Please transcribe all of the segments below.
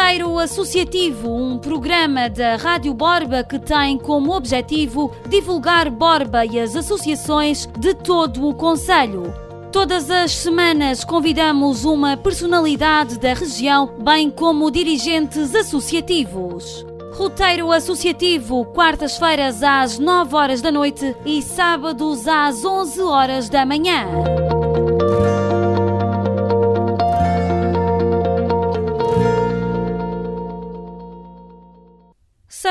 Roteiro Associativo, um programa da Rádio Borba que tem como objetivo divulgar Borba e as associações de todo o concelho. Todas as semanas convidamos uma personalidade da região, bem como dirigentes associativos. Roteiro Associativo, quartas-feiras às 9 horas da noite e sábados às 11 horas da manhã.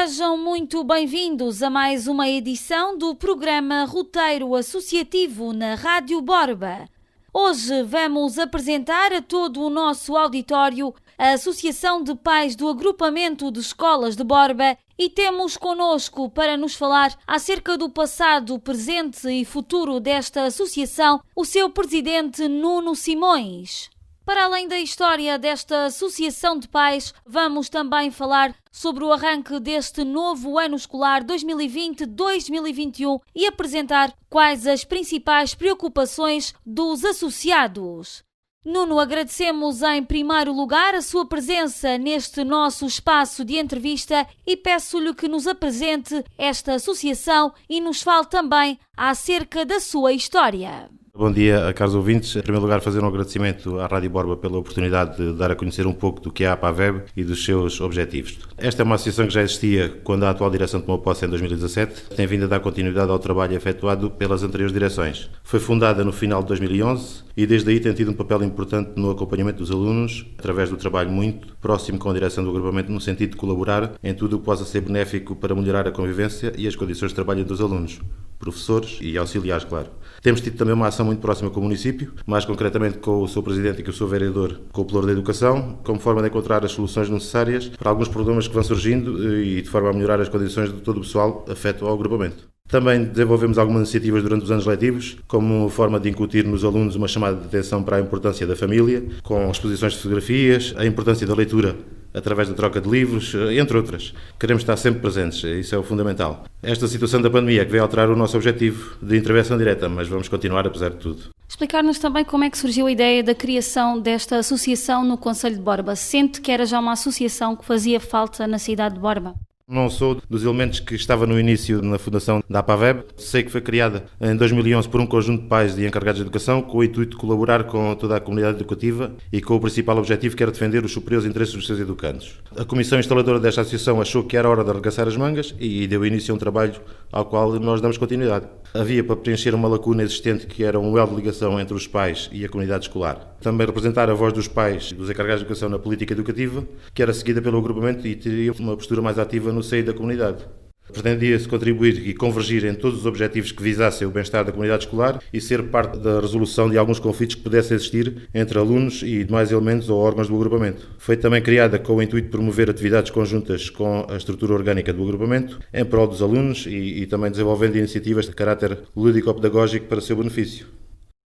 Sejam muito bem-vindos a mais uma edição do programa Roteiro Associativo na Rádio Borba. Hoje vamos apresentar a todo o nosso auditório a Associação de Pais do Agrupamento de Escolas de Borba e temos connosco para nos falar acerca do passado, presente e futuro desta associação o seu presidente Nuno Simões. Para além da história desta Associação de Pais, vamos também falar sobre o arranque deste novo ano escolar 2020-2021 e apresentar quais as principais preocupações dos associados. Nuno, agradecemos em primeiro lugar a sua presença neste nosso espaço de entrevista e peço-lhe que nos apresente esta associação e nos fale também acerca da sua história. Bom dia, caros ouvintes. Em primeiro lugar, fazer um agradecimento à Rádio Borba pela oportunidade de dar a conhecer um pouco do que é a APAVEB e dos seus objetivos. Esta é uma associação que já existia quando a atual direção tomou posse em 2017. Tem vindo a dar continuidade ao trabalho efetuado pelas anteriores direções. Foi fundada no final de 2011 e desde aí tem tido um papel importante no acompanhamento dos alunos, através do trabalho muito próximo com a direção do agrupamento, no sentido de colaborar em tudo o que possa ser benéfico para melhorar a convivência e as condições de trabalho dos alunos, professores e auxiliares, claro. Temos tido também uma ação muito próxima com o município, mais concretamente com o seu presidente e com o seu vereador, com o Pelouro da Educação, como forma de encontrar as soluções necessárias para alguns problemas que vão surgindo e de forma a melhorar as condições de todo o pessoal afeto ao agrupamento. Também desenvolvemos algumas iniciativas durante os anos letivos, como forma de incutir nos alunos uma chamada de atenção para a importância da família, com exposições de fotografias, a importância da leitura através da troca de livros, entre outras. Queremos estar sempre presentes, isso é o fundamental. Esta situação da pandemia é que veio alterar o nosso objetivo de intervenção direta, mas vamos continuar apesar de tudo. Explicar-nos também como é que surgiu a ideia da criação desta associação no concelho de Borba. Sente que era já uma associação que fazia falta na cidade de Borba? Não sou dos elementos que estava no início na fundação da APAVEB. Sei que foi criada em 2011 por um conjunto de pais e encarregados de educação com o intuito de colaborar com toda a comunidade educativa e com o principal objetivo que era defender os superiores interesses dos seus educandos. A comissão instaladora desta associação achou que era hora de arregaçar as mangas e deu início a um trabalho ao qual nós damos continuidade. Havia para preencher uma lacuna existente que era um elo de ligação entre os pais e a comunidade escolar. Também representar a voz dos pais e dos encarregados de educação na política educativa, que era seguida pelo agrupamento e teria uma postura mais ativa no seio da comunidade. Pretendia-se contribuir e convergir em todos os objetivos que visassem o bem-estar da comunidade escolar e ser parte da resolução de alguns conflitos que pudessem existir entre alunos e demais elementos ou órgãos do agrupamento. Foi também criada com o intuito de promover atividades conjuntas com a estrutura orgânica do agrupamento em prol dos alunos e também desenvolvendo iniciativas de caráter lúdico-pedagógico para seu benefício.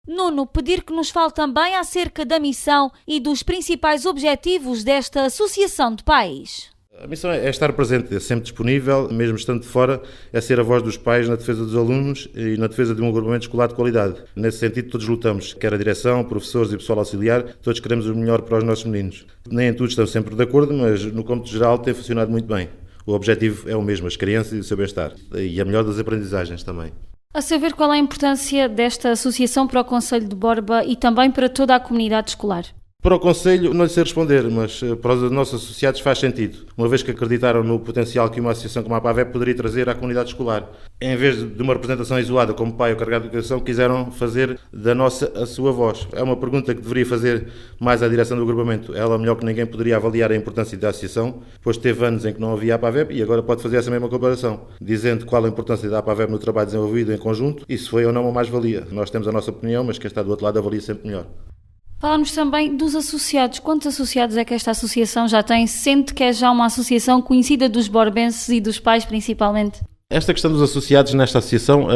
Nuno, pedir que nos fale também acerca da missão e dos principais objetivos desta Associação de Pais. A missão é estar presente, é sempre disponível, mesmo estando de fora, é ser a voz dos pais na defesa dos alunos e na defesa de um agrupamento escolar de qualidade. Nesse sentido, todos lutamos, quer a direção, professores e pessoal auxiliar, todos queremos o melhor para os nossos meninos. Nem em tudo estamos sempre de acordo, mas no cômputo geral tem funcionado muito bem. O objetivo é o mesmo, as crianças e o seu bem-estar. E a melhor das aprendizagens também. A saber, qual é a importância desta associação para o concelho de Borba e também para toda a comunidade escolar? Para o Conselho não lhe sei responder, mas para os nossos associados faz sentido, uma vez que acreditaram no potencial que uma associação como a APAVEB poderia trazer à comunidade escolar. Em vez de uma representação isolada como pai ou carregado de educação, quiseram fazer da nossa a sua voz. É uma pergunta que deveria fazer mais à direção do agrupamento. Ela, melhor que ninguém, poderia avaliar a importância da associação, pois teve anos em que não havia APAVEB e agora pode fazer essa mesma comparação, dizendo qual a importância da APAVEB no trabalho desenvolvido em conjunto e se foi ou não uma mais-valia. Nós temos a nossa opinião, mas quem está do outro lado avalia sempre melhor. Falamos também dos associados. Quantos associados é que esta associação já tem? Sente que é já uma associação conhecida dos borbenses e dos pais principalmente? Esta questão dos associados nesta associação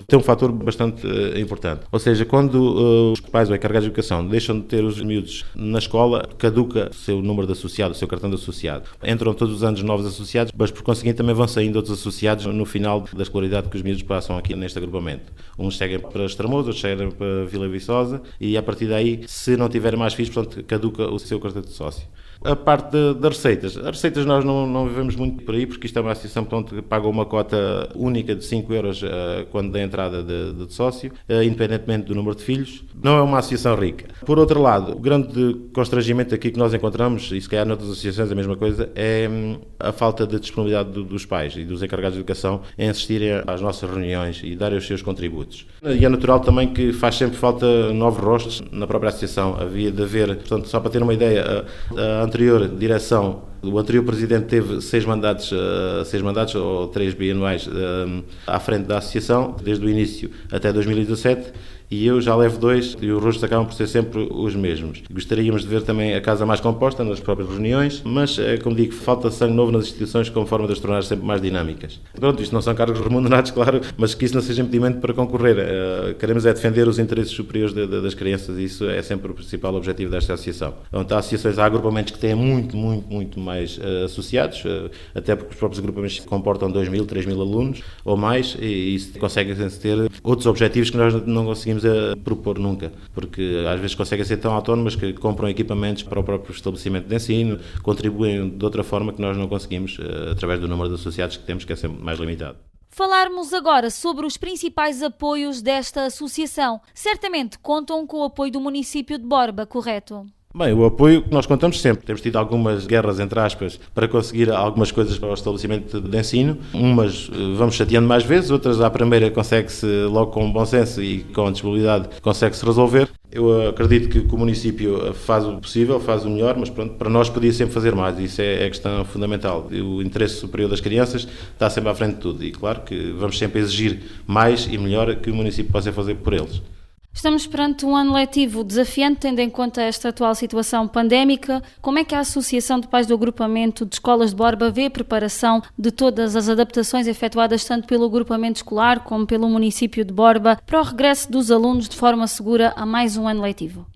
tem um fator bastante importante. Ou seja, quando os pais ou encarregados de educação deixam de ter os miúdos na escola, caduca o seu número de associado, o seu cartão de associado. Entram todos os anos novos associados, mas por conseguinte também vão saindo outros associados no final da escolaridade que os miúdos passam aqui neste agrupamento. Uns seguem para Estremoz, outros seguem para Vila Viçosa e a partir daí, se não tiverem mais filhos, portanto, caduca o seu cartão de sócio. A parte das receitas. As receitas nós não vivemos muito por aí, porque isto é uma associação que paga uma cota única de 5 euros quando dá entrada de sócio, independentemente do número de filhos. Não é uma associação rica. Por outro lado, o grande constrangimento aqui que nós encontramos, e se calhar noutras associações a mesma coisa, é a falta de disponibilidade dos pais e dos encarregados de educação em assistirem às nossas reuniões e darem os seus contributos. E é natural também que faz sempre falta novos rostos na própria associação. Havia de haver, portanto, só para ter uma ideia, a anterior direção, o anterior presidente teve 6 mandatos ou 3 bianuais à frente da associação, desde o início até 2017, e eu já levo 2 e os rostos acabam por ser sempre os mesmos. Gostaríamos de ver também a casa mais composta nas próprias reuniões, mas, como digo, falta sangue novo nas instituições como forma de as tornar sempre mais dinâmicas. Pronto, isto não são cargos remunerados, claro, mas que isso não seja impedimento para concorrer. Queremos é defender os interesses superiores das crianças e isso é sempre o principal objetivo desta associação. Então, há associações, há agrupamentos que têm muito mais associados, até porque os próprios agrupamentos comportam 2.000, 3.000 alunos ou mais e isso consegue-se ter outros objetivos que nós não conseguimos propor nunca, porque às vezes conseguem ser tão autónomas que compram equipamentos para o próprio estabelecimento de ensino, contribuem de outra forma que nós não conseguimos através do número de associados que temos, que é sempre mais limitado. Falarmos agora sobre os principais apoios desta associação. Certamente contam com o apoio do município de Borba, correto? Bem, o apoio que nós contamos sempre. Temos tido algumas guerras, entre aspas, para conseguir algumas coisas para o estabelecimento de ensino. Umas vamos chateando mais vezes, outras à primeira consegue-se logo com bom senso e com disponibilidade consegue-se resolver. Eu acredito que o município faz o possível, faz o melhor, mas pronto, para nós podia sempre fazer mais. Isso é a questão fundamental. O interesse superior das crianças está sempre à frente de tudo. E claro que vamos sempre exigir mais e melhor que o município possa fazer por eles. Estamos perante um ano letivo desafiante, tendo em conta esta atual situação pandémica. Como é que a Associação de Pais do Agrupamento de Escolas de Borba vê a preparação de todas as adaptações efetuadas tanto pelo agrupamento escolar como pelo município de Borba para o regresso dos alunos de forma segura a mais um ano letivo?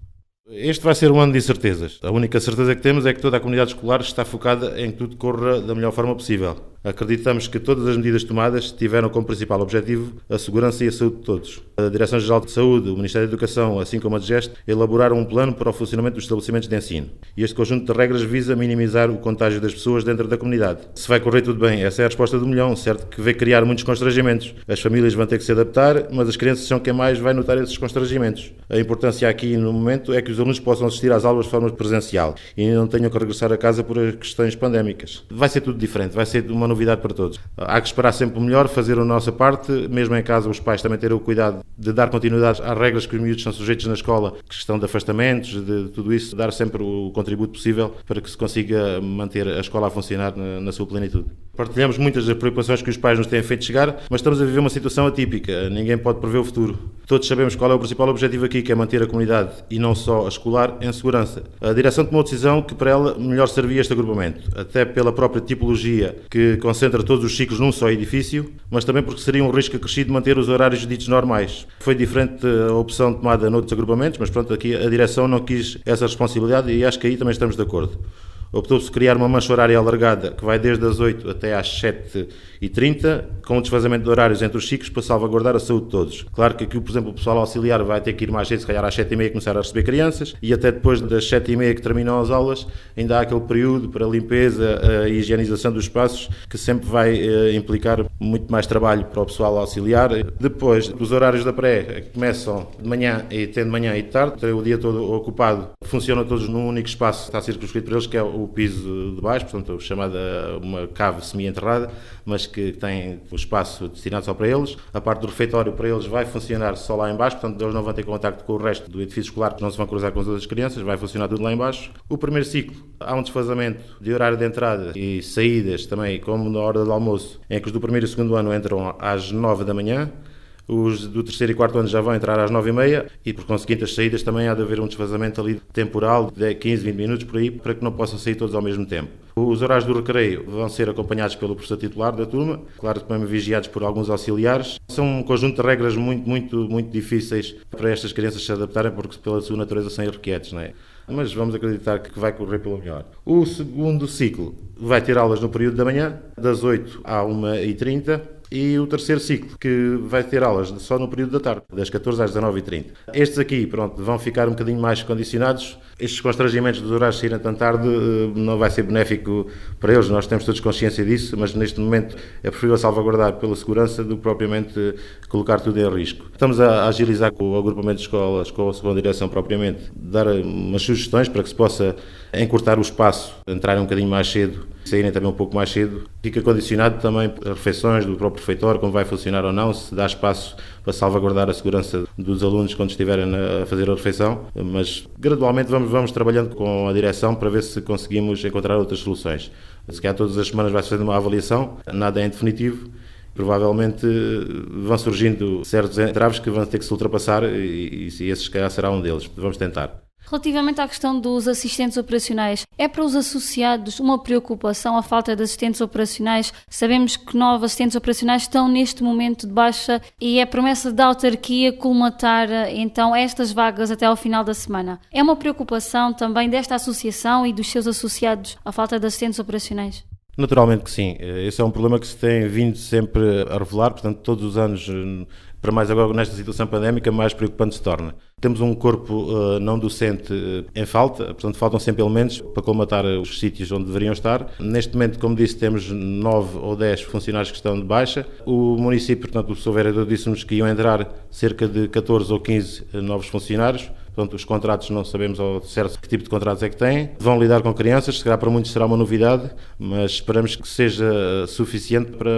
Este vai ser um ano de incertezas. A única certeza que temos é que toda a comunidade escolar está focada em que tudo corra da melhor forma possível. Acreditamos que todas as medidas tomadas tiveram como principal objetivo a segurança e a saúde de todos. A Direção-Geral de Saúde, o Ministério da Educação, assim como a DGEST, elaboraram um plano para o funcionamento dos estabelecimentos de ensino. E este conjunto de regras visa minimizar o contágio das pessoas dentro da comunidade. Se vai correr tudo bem, essa é a resposta do milhão, certo que vai criar muitos constrangimentos. As famílias vão ter que se adaptar, mas as crianças são quem mais vai notar esses constrangimentos. A importância aqui no momento é que os alunos possam assistir às aulas de forma presencial e não tenham que regressar a casa por questões pandémicas. Vai ser tudo diferente, vai ser uma novidade para todos. Há que esperar sempre o melhor, fazer a nossa parte, mesmo em casa os pais também terem o cuidado de dar continuidade às regras que os miúdos são sujeitos na escola, questão de afastamentos, de tudo isso, dar sempre o contributo possível para que se consiga manter a escola a funcionar na sua plenitude. Partilhamos muitas das preocupações que os pais nos têm feito chegar, mas estamos a viver uma situação atípica, ninguém pode prever o futuro. Todos sabemos qual é o principal objetivo aqui, que é manter a comunidade, e não só a escolar, em segurança. A direção tomou a decisão que para ela melhor servia este agrupamento, até pela própria tipologia que concentra todos os ciclos num só edifício, mas também porque seria um risco acrescido manter os horários ditos normais. Foi diferente a opção tomada noutros agrupamentos, mas pronto, aqui a direção não quis essa responsabilidade e acho que aí também estamos de acordo. Optou-se criar uma mancha horária alargada que vai desde as 8 até às 7h30, com um desfazamento de horários entre os ciclos para salvaguardar a saúde de todos. Claro que aqui, por exemplo, o pessoal auxiliar vai ter que ir mais cedo, se calhar às 7h30 começar a receber crianças, e até depois das 7h30 que terminam as aulas, ainda há aquele período para a limpeza e higienização dos espaços, que sempre vai implicar muito mais trabalho para o pessoal auxiliar. Depois, os horários da pré começam de manhã e tem de manhã e de tarde, o dia todo ocupado, funcionam todos num único espaço, está circunscrito para eles, que é o piso de baixo, portanto, chamada uma cave semi-enterrada, mas que tem o espaço destinado só para eles. A parte do refeitório para eles vai funcionar só lá em baixo, portanto, eles não vão ter contacto com o resto do edifício escolar, porque não se vão cruzar com as outras crianças, vai funcionar tudo lá em baixo. O primeiro ciclo, há um desfazamento de horário de entrada e saídas também, como na hora do almoço, em que os do primeiro e segundo ano entram às 9 da manhã, os do terceiro e quarto ano já vão entrar às 9h30 e, por conseguinte, as saídas também há de haver um desfazamento ali temporal de 15, 20 minutos por aí, para que não possam sair todos ao mesmo tempo. Os horários do recreio vão ser acompanhados pelo professor titular da turma, claro, também vigiados por alguns auxiliares. São um conjunto de regras muito difíceis para estas crianças se adaptarem, porque pela sua natureza são irrequietas, não é? Mas vamos acreditar que vai correr pelo melhor. O segundo ciclo vai ter aulas no período da manhã, das 8 à 1h30, e o terceiro ciclo, que vai ter aulas só no período da tarde, das 14 às 19h30. Estes aqui, vão ficar um bocadinho mais condicionados. Estes constrangimentos dos horários saírem tão tarde não vai ser benéfico para eles, nós temos todos consciência disso, mas neste momento é preferível salvaguardar pela segurança do que propriamente colocar tudo em risco. Estamos a agilizar com o agrupamento de escolas, com a segunda direção propriamente, dar umas sugestões para que se possa encurtar o espaço, entrarem um bocadinho mais cedo, saírem também um pouco mais cedo. Fica condicionado também as refeições do próprio refeitório, como vai funcionar ou não, se dá espaço para salvaguardar a segurança dos alunos quando estiverem a fazer a refeição, mas gradualmente vamos trabalhando com a direção para ver se conseguimos encontrar outras soluções. Se calhar todas as semanas vai-se fazendo uma avaliação, nada é em definitivo, provavelmente vão surgindo certos entraves que vão ter que se ultrapassar e esse se calhar será um deles, vamos tentar. Relativamente à questão dos assistentes operacionais, é para os associados uma preocupação a falta de assistentes operacionais? Sabemos que 9 assistentes operacionais estão neste momento de baixa e é promessa da autarquia colmatar então estas vagas até ao final da semana. É uma preocupação também desta associação e dos seus associados a falta de assistentes operacionais? Naturalmente que sim. Esse é um problema que se tem vindo sempre a revelar, portanto todos os anos, para mais agora nesta situação pandémica, mais preocupante se torna. Temos um corpo não docente em falta, portanto faltam sempre elementos para colmatar os sítios onde deveriam estar. Neste momento, como disse, temos 9 ou 10 funcionários que estão de baixa. O município, portanto o professor vereador disse-nos que iam entrar cerca de 14 ou 15 novos funcionários. Portanto, os contratos não sabemos ao certo que tipo de contratos é que têm. Vão lidar com crianças, se calhar para muitos será uma novidade, mas esperamos que seja suficiente para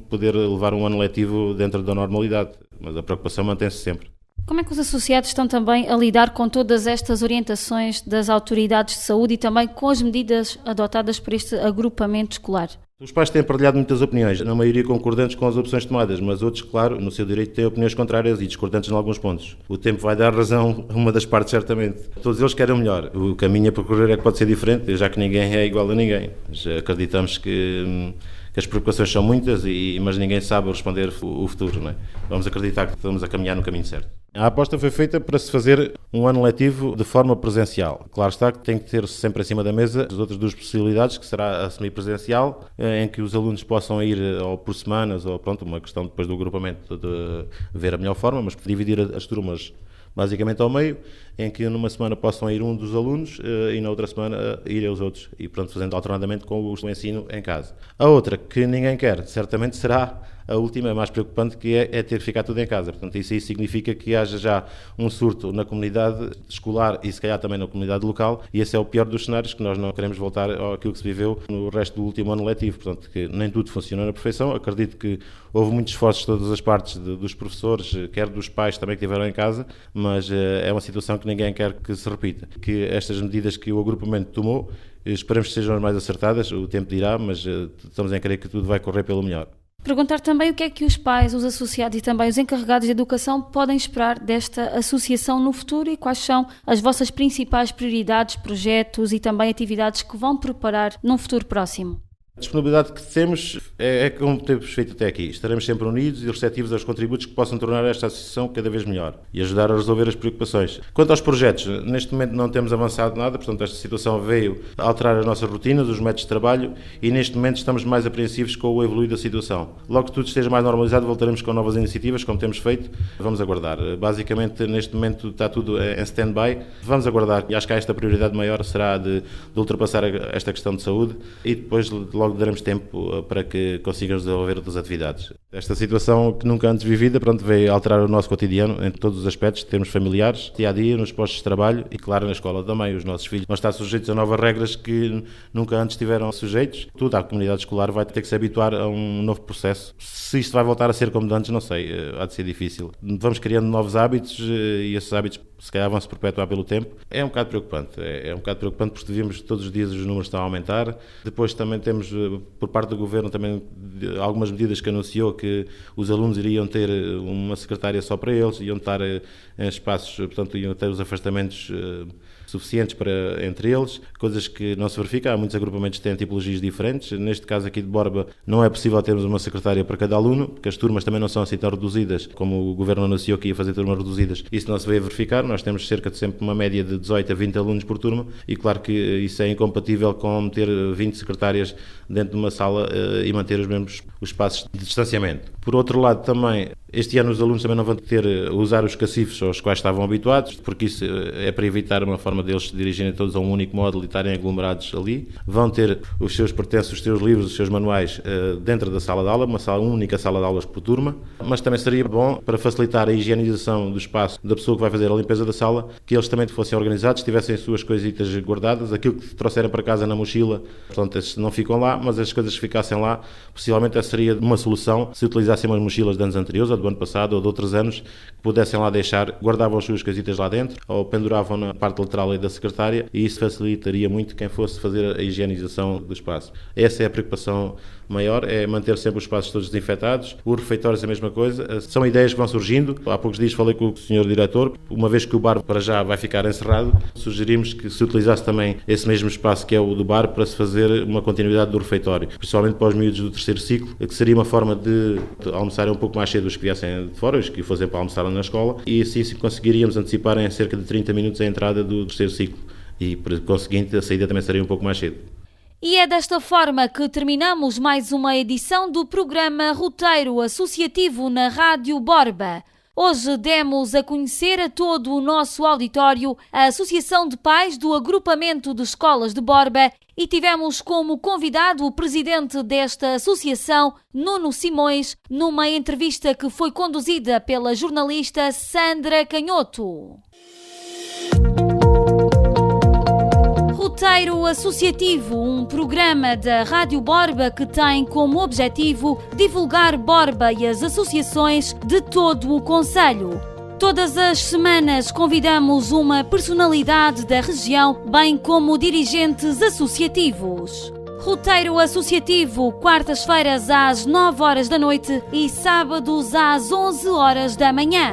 poder levar um ano letivo dentro da normalidade. Mas a preocupação mantém-se sempre. Como é que os associados estão também a lidar com todas estas orientações das autoridades de saúde e também com as medidas adotadas por este agrupamento escolar? Os pais têm partilhado muitas opiniões, na maioria concordantes com as opções tomadas, mas outros, claro, no seu direito têm opiniões contrárias e discordantes em alguns pontos. O tempo vai dar razão a uma das partes, certamente. Todos eles querem o melhor. O caminho a percorrer é que pode ser diferente, já que ninguém é igual a ninguém. Mas acreditamos que as preocupações são muitas, mas ninguém sabe responder o futuro, não é? Vamos acreditar que estamos a caminhar no caminho certo. A aposta foi feita para se fazer um ano letivo de forma presencial. Claro está que tem que ter sempre em cima da mesa as outras duas possibilidades, que será a semipresencial, em que os alunos possam ir ou por semanas, ou uma questão depois do agrupamento de ver a melhor forma, mas dividir as turmas basicamente ao meio, em que numa semana possam ir um dos alunos e na outra semana ir os outros, e fazendo alternadamente com o ensino em casa. A outra, que ninguém quer, certamente será a última, mais preocupante, que é ter que ficar tudo em casa. Portanto, isso aí significa que haja já um surto na comunidade escolar e se calhar também na comunidade local, e esse é o pior dos cenários, que nós não queremos voltar àquilo que se viveu no resto do último ano letivo. Portanto, que nem tudo funcionou na perfeição. Acredito que houve muitos esforços de todas as partes, dos professores, quer dos pais também que estiveram em casa, mas é uma situação que ninguém quer que se repita. Que estas medidas que o agrupamento tomou, esperamos que sejam as mais acertadas, o tempo dirá, mas estamos a crer que tudo vai correr pelo melhor. Perguntar também o que é que os pais, os associados e também os encarregados de educação podem esperar desta associação no futuro e quais são as vossas principais prioridades, projetos e também atividades que vão preparar num futuro próximo. A disponibilidade que temos é como temos feito até aqui. Estaremos sempre unidos e receptivos aos contributos que possam tornar esta associação cada vez melhor e ajudar a resolver as preocupações. Quanto aos projetos, neste momento não temos avançado nada, portanto esta situação veio alterar as nossas rotinas, os métodos de trabalho e neste momento estamos mais apreensivos com o evoluir da situação. Logo que tudo esteja mais normalizado, voltaremos com novas iniciativas, como temos feito. Vamos aguardar. Basicamente, neste momento está tudo em stand-by. Vamos aguardar e acho que esta prioridade maior será de ultrapassar esta questão de saúde e depois logo daremos tempo para que consigamos desenvolver outras atividades. Esta situação que nunca antes vivida, veio alterar o nosso cotidiano em todos os aspectos, termos familiares, dia a dia, nos postos de trabalho e, claro, na escola também. Os nossos filhos vão estar sujeitos a novas regras que nunca antes estiveram sujeitos. Toda a comunidade escolar vai ter que se habituar a um novo processo. Se isto vai voltar a ser como de antes, não sei, há de ser difícil. Vamos criando novos hábitos e esses hábitos se calhar vão se perpetuar pelo tempo. É um bocado preocupante. É um bocado preocupante porque vemos que todos os dias os números estão a aumentar. Depois também temos, por parte do Governo, também algumas medidas que anunciou que os alunos iriam ter uma secretária só para eles, iam estar em espaços, portanto, iam ter os afastamentos suficientes para entre eles, coisas que não se verificam. Há muitos agrupamentos que têm tipologias diferentes. Neste caso aqui de Borba não é possível termos uma secretária para cada aluno, porque as turmas também não são assim tão reduzidas, como o Governo anunciou que ia fazer turmas reduzidas. Isso não se veio a verificar. Nós temos cerca de sempre uma média de 18 a 20 alunos por turma e claro que isso é incompatível com ter 20 secretárias dentro de uma sala e manter os mesmos os espaços de distanciamento. Por outro lado também, este ano os alunos também não vão ter usar os cacifes aos quais estavam habituados, porque isso é para evitar uma forma deles se dirigirem todos a um único módulo e estarem aglomerados ali. Vão ter os seus pertences, os seus livros, os seus manuais dentro da sala de aula, uma única sala de aulas por turma, mas também seria bom para facilitar a higienização do espaço da pessoa que vai fazer a limpeza da sala, que eles também fossem organizados, tivessem as suas coisitas guardadas, aquilo que trouxerem para casa na mochila, portanto esses não ficam lá, mas as coisas que ficassem lá, possivelmente essa seria uma solução se utilizassem umas mochilas de anos anteriores, ou do ano passado, ou de outros anos, que pudessem lá deixar, guardavam as suas coisitas lá dentro, ou penduravam na parte lateral da secretária, e isso facilitaria muito quem fosse fazer a higienização do espaço. Essa é a preocupação maior, é manter sempre os espaços todos desinfetados. Os refeitórios é a mesma coisa. São ideias que vão surgindo. Há poucos dias falei com o Sr. Diretor, uma vez que o bar para já vai ficar encerrado, sugerimos que se utilizasse também esse mesmo espaço que é o do bar para se fazer uma continuidade do refeitório, principalmente para os miúdos do terceiro ciclo, que seria uma forma de almoçarem um pouco mais cedo os que viessem de fora, os que fossem para almoçar na escola, e assim conseguiríamos antecipar em cerca de 30 minutos a entrada do terceiro ciclo e, por conseguinte, a saída também seria um pouco mais cedo. E é desta forma que terminamos mais uma edição do programa Roteiro Associativo na Rádio Borba. Hoje demos a conhecer a todo o nosso auditório a Associação de Pais do Agrupamento de Escolas de Borba e tivemos como convidado o presidente desta associação, Nuno Simões, numa entrevista que foi conduzida pela jornalista Sandra Canhoto. Roteiro Associativo, um programa da Rádio Borba que tem como objetivo divulgar Borba e as associações de todo o concelho. Todas as semanas convidamos uma personalidade da região, bem como dirigentes associativos. Roteiro Associativo, quartas-feiras às 9 horas da noite e sábados às 11 horas da manhã.